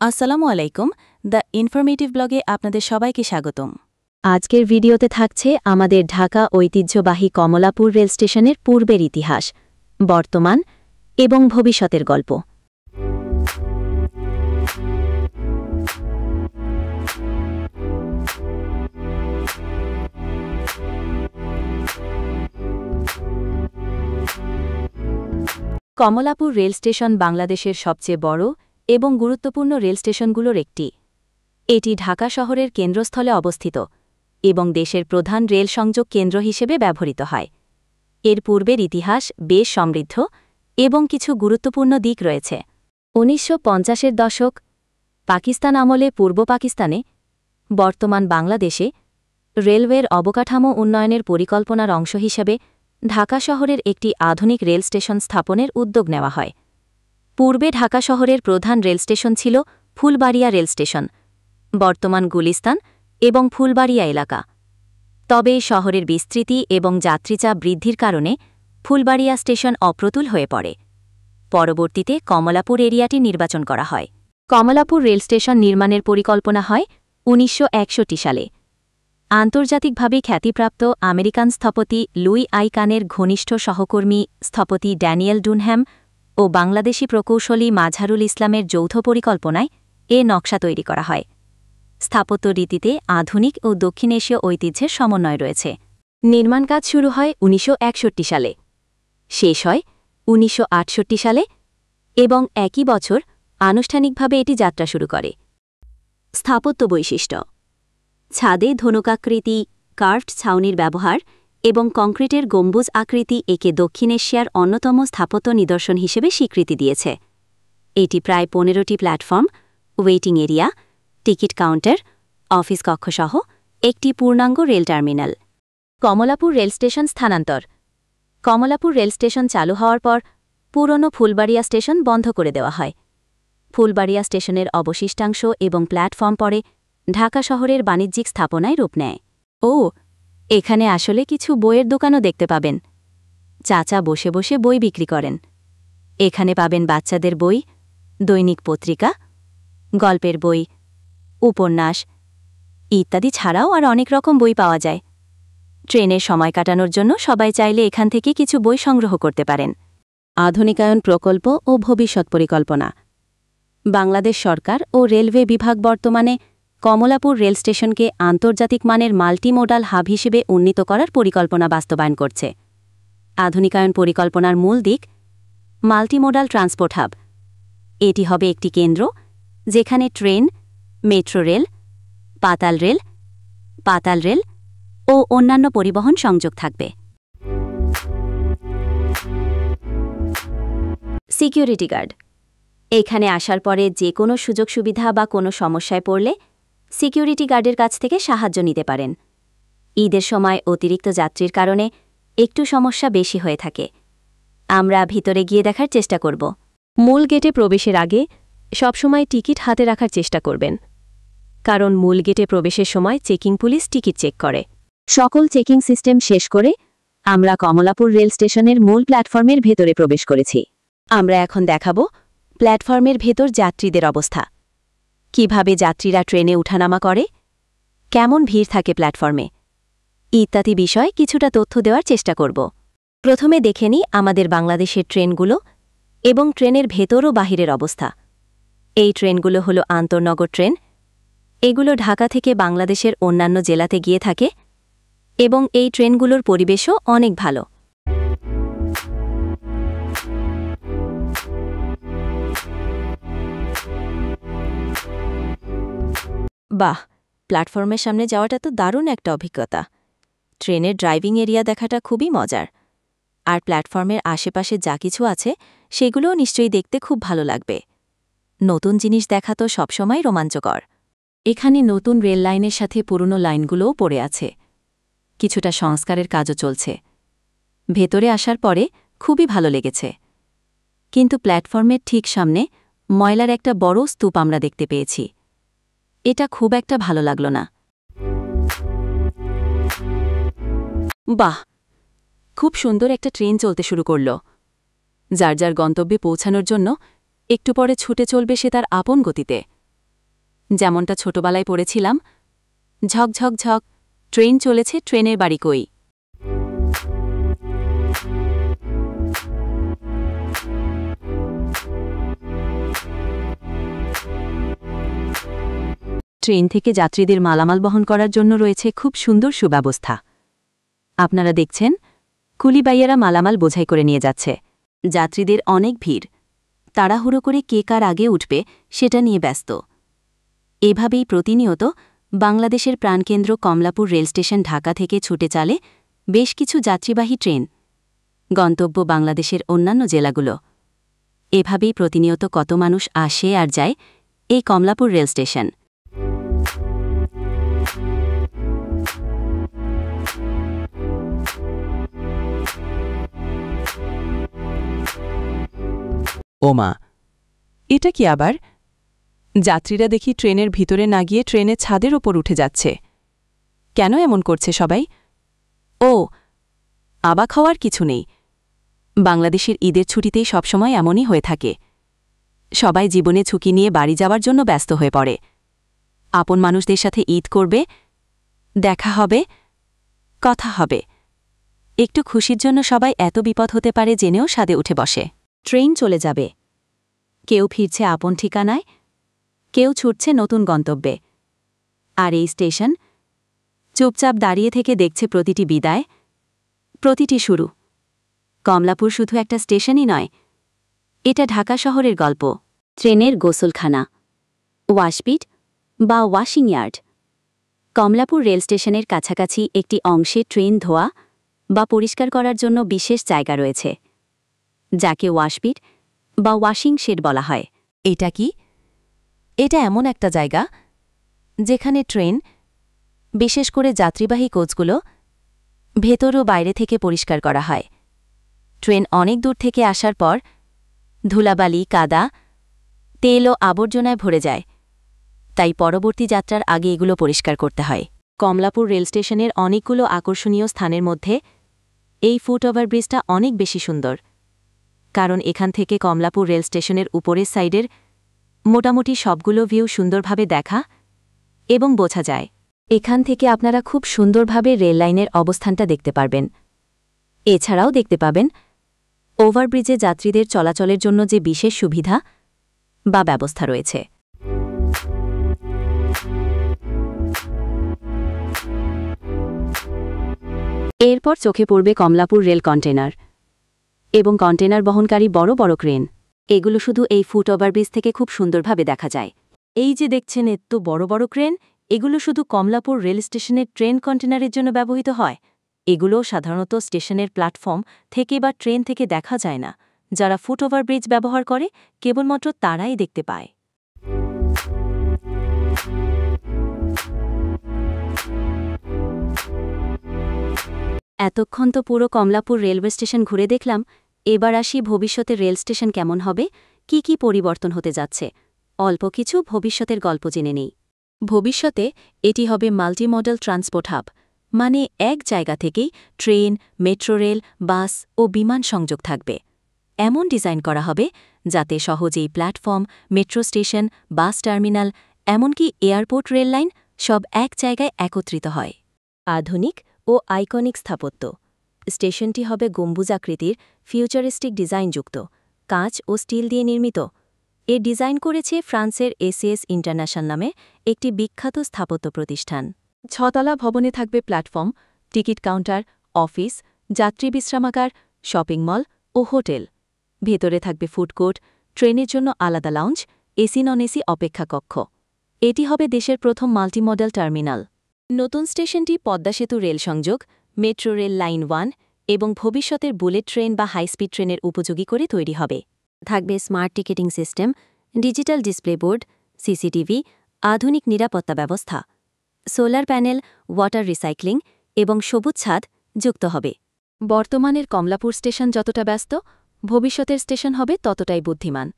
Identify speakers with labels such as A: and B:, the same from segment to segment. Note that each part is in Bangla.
A: আসসালামু আলাইকুম, দ্য ইনফরমেটিভ ব্লগে আপনাদের সবাইকে স্বাগতম। আজকের ভিডিওতে থাকছে আমাদের ঢাকা ঐতিহ্যবাহী কমলাপুর রেল স্টেশনের পূর্বের ইতিহাস, বর্তমান এবং ভবিষ্যতের গল্প। কমলাপুর রেল স্টেশন বাংলাদেশের সবচেয়ে বড় এবং গুরুত্বপূর্ণ রেল স্টেশনগুলোর একটি। এটি ঢাকা শহরের কেন্দ্রস্থলে অবস্থিত এবং দেশের প্রধান রেল সংযোগ কেন্দ্র হিসেবে ব্যবহৃত হয়। এর পূর্বের ইতিহাস বেশ সমৃদ্ধ এবং কিছু গুরুত্বপূর্ণ দিক রয়েছে। ১৯৫০-এর দশক পাকিস্তান আমলে পূর্ব পাকিস্তানে, বর্তমান বাংলাদেশে রেলওয়ের অবকাঠামো উন্নয়নের পরিকল্পনার অংশ হিসেবে ঢাকা শহরের একটি আধুনিক রেল স্টেশন স্থাপনের উদ্যোগ নেওয়া হয়। পূর্বে ঢাকা শহরের প্রধান রেল স্টেশন ছিল ফুলবাড়িয়া রেল স্টেশন, বর্তমান গুলিস্তান এবং ফুলবাড়িয়া এলাকা। তবে শহরের বিস্তৃতি এবং যাত্রীচাপ বৃদ্ধির কারণে ফুলবাড়িয়া স্টেশন অপ্রতুল হয়ে পড়ে। পরবর্তীতে কমলাপুর এরিয়াটি নির্বাচন করা হয়। কমলাপুর রেল স্টেশন নির্মাণের পরিকল্পনা হয় ১৯৬১ সালে। আন্তর্জাতিকভাবে খ্যাতিপ্রাপ্ত আমেরিকান স্থপতি লুই আই কানের ঘনিষ্ঠ সহকর্মী স্থপতি ড্যানিয়েল ডুনহ্যাম ও বাংলাদেশি প্রকৌশলী মাঝহারুল ইসলামের যৌথ পরিকল্পনায় এ নকশা তৈরি করা হয়। স্থাপত্য রীতিতে আধুনিক ও দক্ষিণ এশীয় ঐতিহ্যের সমন্বয় রয়েছে। নির্মাণ কাজ শুরু হয় ১৯৬১ সালে, শেষ হয় ১৯৬৮ সালে এবং একই বছর আনুষ্ঠানিকভাবে এটি যাত্রা শুরু করে। স্থাপত্য বৈশিষ্ট্য: ছাদে ধনুকাকৃতি কার্ভড ছাউনির ব্যবহার এবং কংক্রিটের গম্বুজ আকৃতি একে দক্ষিণ এশিয়ার অন্যতম স্থাপত্য নিদর্শন হিসেবে স্বীকৃতি দিয়েছে। এটি প্রায় ১৫টি platform, waiting area, ticket counter, office কক্ষসহ একটি পূর্ণাঙ্গ rail terminal. Kamalapur rail station স্থানান্তর: কমলাপুর রেল স্টেশন চালু হওয়ার পর পুরনো ফুলবাড়িয়া স্টেশন বন্ধ করে দেওয়া হয়। ফুলবাড়িয়া স্টেশনের অবশিষ্টাংশ এবং প্ল্যাটফর্ম পরে ঢাকা শহরের বাণিজ্যিক স্থাপনায় রূপ নেয়। এখানে আসলে কিছু বইয়ের দোকানও দেখতে পাবেন। চাচা বসে বসে বই বিক্রি করেন। এখানে পাবেন বাচ্চাদের বই, দৈনিক পত্রিকা, গল্পের বই, উপন্যাস ইত্যাদি ছাড়াও আর অনেক রকম বই পাওয়া যায়। ট্রেনের সময় কাটানোর জন্য সবাই চাইলে এখান থেকে কিছু বই সংগ্রহ করতে পারেন। আধুনিকায়ন প্রকল্প ও ভবিষ্যৎ পরিকল্পনা: বাংলাদেশ সরকার ও রেলওয়ে বিভাগ বর্তমানে কমলাপুর রেল স্টেশনকে আন্তর্জাতিক মানের মাল্টিমোডাল হাব হিসেবে উন্নীত করার পরিকল্পনা বাস্তবায়ন করছে। আধুনিকায়ন পরিকল্পনার মূল দিক মাল্টিমোডাল ট্রান্সপোর্ট হাব। এটি হবে একটি কেন্দ্র যেখানে ট্রেন, মেট্রো রেল, পাতাল রেল ও অন্যান্য পরিবহন সংযোগ থাকবে। সিকিউরিটি গার্ড: এখানে আসার পরে যে কোনো সুযোগ সুবিধা বা কোনো সমস্যায় পড়লে সিকিউরিটি গার্ডের কাছ থেকে সাহায্য নিতে পারেন। ঈদের সময় অতিরিক্ত যাত্রীর কারণে একটু সমস্যা বেশি হয়ে থাকে। আমরা ভিতরে গিয়ে দেখার চেষ্টা করব। মূল গেটে প্রবেশের আগে সবসময় টিকিট হাতে রাখার চেষ্টা করবেন, কারণ মূল গেটে প্রবেশের সময় চেকিং পুলিশ টিকিট চেক করে। সকল চেকিং সিস্টেম শেষ করে আমরা কমলাপুর রেল স্টেশনের মূল প্ল্যাটফর্মের ভেতরে প্রবেশ করেছি। আমরা এখন দেখাব প্ল্যাটফর্মের ভেতর যাত্রীদের অবস্থা, কিভাবে যাত্রীরা ট্রেনে উঠানামা করে, কেমন ভিড় থাকে প্ল্যাটফর্মে ইত্যাদি বিষয়ে কিছুটা তথ্য দেওয়ার চেষ্টা করব। প্রথমে দেখে নিই আমাদের বাংলাদেশের ট্রেনগুলো এবং ট্রেনের ভেতর ও বাহিরের অবস্থা। এই ট্রেনগুলো হলো আন্তঃনগর ট্রেন। এগুলো ঢাকা থেকে বাংলাদেশের অন্যান্য জেলাতে গিয়ে থাকে এবং এই ট্রেনগুলোর পরিবেশও অনেক ভালো। বাহ, প্ল্যাটফর্মের সামনে যাওয়াটা তো দারুণ একটা অভিজ্ঞতা। ট্রেনের ড্রাইভিং এরিয়া দেখাটা খুবই মজার। আর প্ল্যাটফর্মের আশেপাশে যা কিছু আছে সেগুলোও নিশ্চয়ই দেখতে খুব ভালো লাগবে। নতুন জিনিস দেখা তো সবসময় রোমাঞ্চকর। এখানে নতুন রেল লাইনের সাথে পুরনো লাইনগুলোও পড়ে আছে। কিছুটা সংস্কারের কাজও চলছে। ভেতরে আসার পরে খুবই ভালো লেগেছে। কিন্তু প্ল্যাটফর্মের ঠিক সামনে ময়লার একটা বড় স্তূপ আমরা দেখতে পেয়েছি। এটা খুব একটা ভালো লাগল না। বাহ, খুব সুন্দর একটা ট্রেন চলতে শুরু করল। যার যার গন্তব্যে পৌঁছানোর জন্য একটু পরে ছুটে চলবে সে তার আপন গতিতে। যেমনটা ছোটবেলায় পড়েছিলাম, ঝকঝক ঝক, ট্রেন চলেছে, ট্রেনের বাড়ি কই। ট্রেন থেকে যাত্রীদের মালামাল বহন করার জন্য রয়েছে খুব সুন্দর সুব্যবস্থা। আপনারা দেখছেন, কুলিবাইয়েরা মালামাল বোঝাই করে নিয়ে যাচ্ছে। যাত্রীদের অনেক ভিড়, তাড়াহুড়ো করে কে কার আগে উঠবে সেটা নিয়ে ব্যস্ত। এভাবেই প্রতিনিয়ত বাংলাদেশের প্রাণকেন্দ্র কমলাপুর রেলস্টেশন ঢাকা থেকে ছুটে চলে বেশ কিছু যাত্রীবাহী ট্রেন, গন্তব্য বাংলাদেশের অন্যান্য জেলাগুলো। এভাবেই প্রতিনিয়ত কত মানুষ আসে আর যায় এই কমলাপুর রেলস্টেশন।
B: ওমা, এটা কি আবার? যাত্রীরা দেখি ট্রেনের ভিতরে না গিয়ে ট্রেনের ছাদের ওপর উঠে যাচ্ছে। কেন এমন করছে সবাই? ও, অবাক হওয়ার কিছু নেই। বাংলাদেশের ঈদের ছুটিতেই সবসময় এমনই হয়ে থাকে। সবাই জীবনে ঝুঁকি নিয়ে বাড়ি যাওয়ার জন্য ব্যস্ত হয়ে পড়ে। আপন মানুষদের সাথে ঈদ করবে, দেখা হবে, কথা হবে। একটু খুশির জন্য সবাই এত বিপদ হতে পারে জেনেও সাদে উঠে বসে। ট্রেন চলে যাবে, কেউ ফিরছে আপন ঠিকানায়, কেউ ছুটছে নতুন গন্তব্যে। আর এই স্টেশন চুপচাপ দাঁড়িয়ে থেকে দেখছে প্রতিটি বিদায়, প্রতিটি শুরু। কমলাপুর শুধু একটা স্টেশনই নয়, এটা ঢাকা শহরের গল্প। ট্রেনের গোসলখানা, ওয়াশপিট বা ওয়াশিং ইয়ার্ড। কমলাপুর রেল স্টেশনের কাছাকাছি একটি অংশে ট্রেন ধোয়া বা পরিষ্কার করার জন্য বিশেষ জায়গা রয়েছে, যাকে ওয়াশপিট বা ওয়াশিং শেড বলা হয়। এটা কি? এটা এমন একটা জায়গা যেখানে ট্রেন, বিশেষ করে যাত্রীবাহী কোচগুলো, ভেতর ও বাইরে থেকে পরিষ্কার করা হয়। ট্রেন অনেক দূর থেকে আসার পর ধুলাবালি, কাদা, তেল ও আবর্জনায় ভরে যায়, তাই পরবর্তী যাত্রার আগে এগুলো পরিষ্কার করতে হয়। কমলাপুর রেল স্টেশনের অনেকগুলো আকর্ষণীয় স্থানের মধ্যে এই ফুট ওভারব্রিজটা অনেক বেশি সুন্দর, কারণ এখান থেকে কমলাপুর রেল স্টেশনের উপরের সাইডের মোটামুটি সবগুলো ভিউ সুন্দরভাবে দেখা এবং বোঝা যায়। এখান থেকে আপনারা খুব সুন্দরভাবে রেল লাইনের অবস্থানটা দেখতে পারবেন। এছাড়াও দেখতে পাবেন ওভারব্রিজে যাত্রীদের চলাচলের জন্য যে বিশেষ সুবিধা বা ব্যবস্থা রয়েছে। এরপর চোখে পড়বে কমলাপুর রেল কন্টেনার এবং কন্টেনার বহনকারী বড় বড় ক্রেন। এগুলো শুধু এই ফুট ওভারব্রিজ থেকে খুব সুন্দরভাবে দেখা যায়। এই যে দেখছেন এত বড় বড় ক্রেন, এগুলো শুধু কমলাপুর রেল স্টেশনের ট্রেন কন্টেনারের জন্য ব্যবহৃত হয়। এগুলো সাধারণত স্টেশনের প্ল্যাটফর্ম থেকে বা ট্রেন থেকে দেখা যায় না। যারা ফুট ওভারব্রিজ ব্যবহার করে কেবলমাত্র তারাই দেখতে পায়। এতক্ষণ তো পুরো কমলাপুর রেলওয়ে স্টেশন ঘুরে দেখলাম, এবার আসি ভবিষ্যতের রেল স্টেশন কেমন হবে, কি কি পরিবর্তন হতে যাচ্ছে। অল্প কিছু ভবিষ্যতের গল্প জেনে নেই। ভবিষ্যতে এটি হবে মাল্টিমডাল ট্রান্সপোর্ট হাব, মানে এক জায়গা থেকেই ট্রেন, মেট্রো রেল, বাস ও বিমান সংযোগ থাকবে। এমন ডিজাইন করা হবে যাতে সহজেই platform, metro station, bus terminal, এমনকি এয়ারপোর্ট রেল লাইন সব এক জায়গায় একত্রিত হয়। আধুনিক ও আইকনিক স্থাপত্য। স্টেশনটি হবে গম্বুজাকৃতির, ফিউচারিস্টিক ডিজাইনযুক্ত, কাঁচ ও স্টিল দিয়ে নির্মিত। এর ডিজাইন করেছে ফ্রান্সের এসএস ইন্টারন্যাশনাল নামে একটি বিখ্যাত স্থাপত্য প্রতিষ্ঠান। 6 তলা ভবনে থাকবে প্ল্যাটফর্ম, টিকিট কাউন্টার, অফিস, যাত্রী বিশ্রামাগার, শপিং মল ও হোটেল। ভেতরে থাকবে ফুডকোর্ট, ট্রেনের জন্য আলাদা লাউঞ্জ, এসি নন এসি অপেক্ষা কক্ষ। এটি হবে দেশের প্রথম মাল্টিমডাল টার্মিনাল। নতুন স্টেশনটি পদ্মা সেতু রেল সংযোগ, মেট্রো রেল লাইন 1 এবং ভবিষ্যতের বুলেট ট্রেন বা হাইস্পিড ট্রেনের উপযোগী করে তৈরি হবে। থাকবে smart ticketing system, digital display board, CCTV, আধুনিক নিরাপত্তা ব্যবস্থা, সোলার প্যানেল, ওয়াটার রিসাইক্লিং এবং সবুজ ছাদ যুক্ত হবে। বর্তমানের কমলাপুর স্টেশন যতটা ব্যস্ত, ভবিষ্যতের স্টেশন হবে ততটাই বুদ্ধিমান।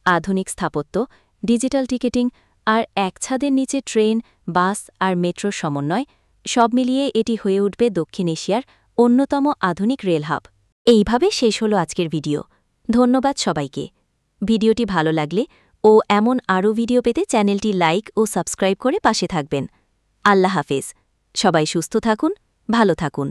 B: আধুনিক স্থাপত্য, ডিজিটাল টিকেটিং আর এক ছাদের নিচে ট্রেন, বাস আর মেট্রোর সমন্বয়, সব মিলিয়ে এটি হয়ে উঠবে দক্ষিণ এশিয়ার অন্যতম আধুনিক রেল হাব। এইভাবে শেষ হলো আজকের ভিডিও। ধন্যবাদ সবাইকে। ভিডিওটি ভালো লাগলে
A: ও এমন আরও ভিডিও পেতে চ্যানেলটি লাইক ও সাবস্ক্রাইব করে পাশে থাকবেন। আল্লাহ হাফেজ। সবাই সুস্থ থাকুন, ভালো থাকুন।